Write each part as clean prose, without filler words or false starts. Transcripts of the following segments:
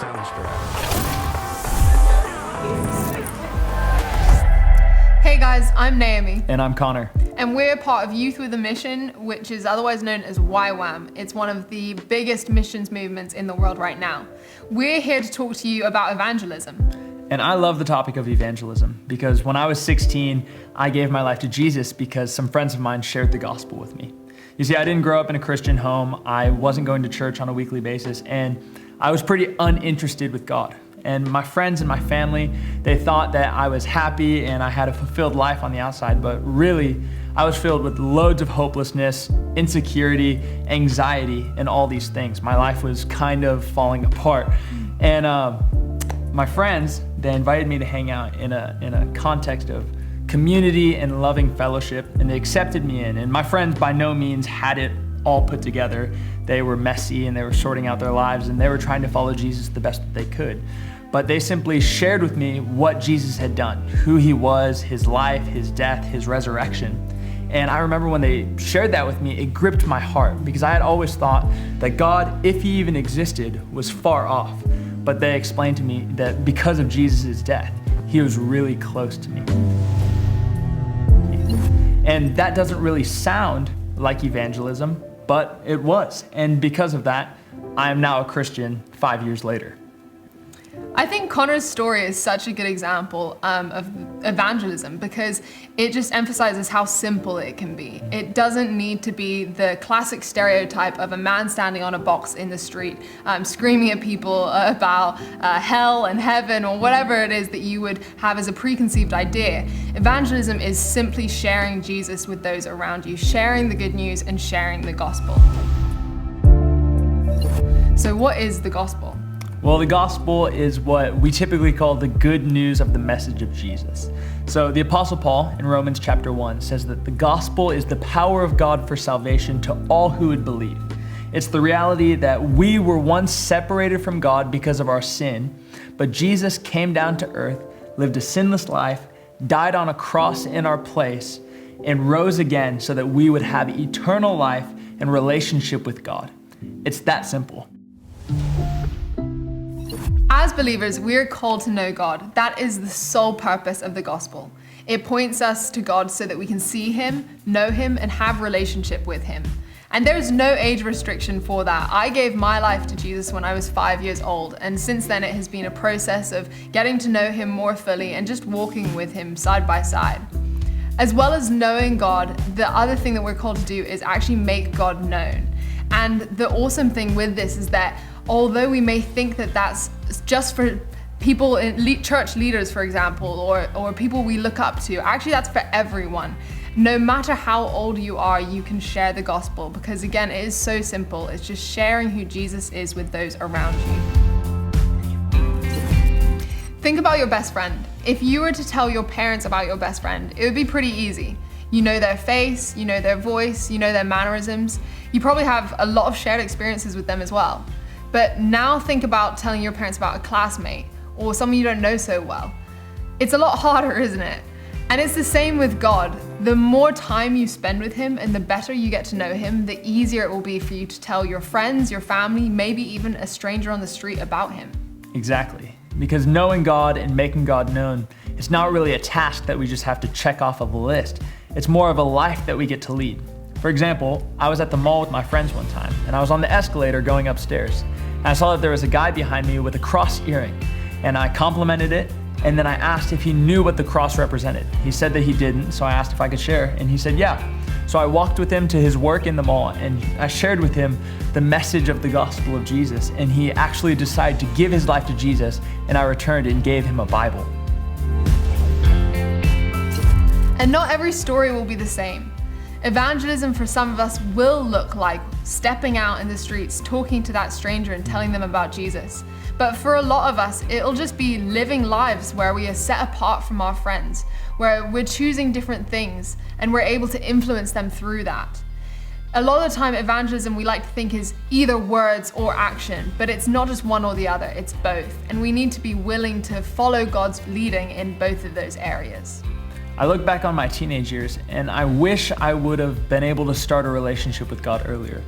Hey guys, I'm Naomi. And I'm Connor. And we're part of Youth with a Mission, which is otherwise known as YWAM. It's one of the biggest missions movements in the world right now. We're here to talk to you about evangelism. And I love the topic of evangelism because when I was 16, I gave my life to Jesus because some friends of mine shared the gospel with me. You see, I didn't grow up in a Christian home. I wasn't going to church on a weekly basis, and I was pretty uninterested with God. And my friends and my family, they thought that I was happy and I had a fulfilled life on the outside, but really, I was filled with loads of hopelessness, insecurity, anxiety, and all these things. My life was kind of falling apart. And my friends, they invited me to hang out in a context of community and loving fellowship, and they accepted me in. And my friends by no means had it all put together. They were messy and they were sorting out their lives and they were trying to follow Jesus the best that they could. But they simply shared with me what Jesus had done, who he was, his life, his death, his resurrection. And I remember when they shared that with me, it gripped my heart because I had always thought that God, if he even existed, was far off. But they explained to me that because of Jesus' death, he was really close to me. And that doesn't really sound like evangelism, but it was. And because of that, I am now a Christian 5 years later. I think Connor's story is such a good example of evangelism because it just emphasizes how simple it can be. It doesn't need to be the classic stereotype of a man standing on a box in the street screaming at people about hell and heaven or whatever it is that you would have as a preconceived idea. Evangelism is simply sharing Jesus with those around you, sharing the good news and sharing the gospel. So what is the gospel? Well, the gospel is what we typically call the good news of the message of Jesus. So the Apostle Paul in Romans chapter 1 says that the gospel is the power of God for salvation to all who would believe. It's the reality that we were once separated from God because of our sin, but Jesus came down to earth, lived a sinless life, died on a cross in our place, and rose again so that we would have eternal life and relationship with God. It's that simple. As believers, we are called to know God. That is the sole purpose of the gospel. It points us to God so that we can see him, know him, and have relationship with him. And there is no age restriction for that. I gave my life to Jesus when I was 5 years old, and since then it has been a process of getting to know him more fully and just walking with him side by side. As well as knowing God, the other thing that we're called to do is actually make God known. And the awesome thing with this is that although we may think that that's just for people in church leaders, for example, or people we look up to, actually that's for everyone. No matter how old you are, you can share the gospel because again, it is so simple. It's just sharing who Jesus is with those around you. Think about your best friend. If you were to tell your parents about your best friend, it would be pretty easy. You know their face, you know their voice, you know their mannerisms. You probably have a lot of shared experiences with them as well. But now think about telling your parents about a classmate or someone you don't know so well. It's a lot harder, isn't it? And it's the same with God. The more time you spend with him and the better you get to know him, the easier it will be for you to tell your friends, your family, maybe even a stranger on the street about him. Exactly. Because knowing God and making God known, it's not really a task that we just have to check off of a list. It's more of a life that we get to lead. For example, I was at the mall with my friends one time, and I was on the escalator going upstairs. And I saw that there was a guy behind me with a cross earring, and I complimented it, and then I asked if he knew what the cross represented. He said that he didn't, so I asked if I could share, and he said yeah. So I walked with him to his work in the mall, and I shared with him the message of the gospel of Jesus, and he actually decided to give his life to Jesus, and I returned and gave him a Bible. And not every story will be the same. Evangelism for some of us will look like stepping out in the streets, talking to that stranger and telling them about Jesus. But for a lot of us, it'll just be living lives where we are set apart from our friends, where we're choosing different things and we're able to influence them through that. A lot of the time, evangelism we like to think is either words or action, but it's not just one or the other, it's both. And we need to be willing to follow God's leading in both of those areas. I look back on my teenage years and I wish I would have been able to start a relationship with God earlier.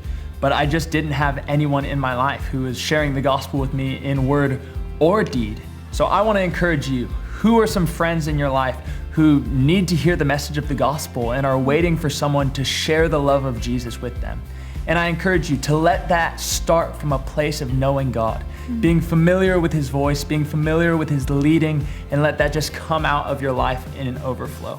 but I just didn't have anyone in my life who was sharing the gospel with me in word or deed. So I want to encourage you, who are some friends in your life who need to hear the message of the gospel and are waiting for someone to share the love of Jesus with them? And I encourage you to let that start from a place of knowing God, being familiar with his voice, being familiar with his leading, and let that just come out of your life in an overflow.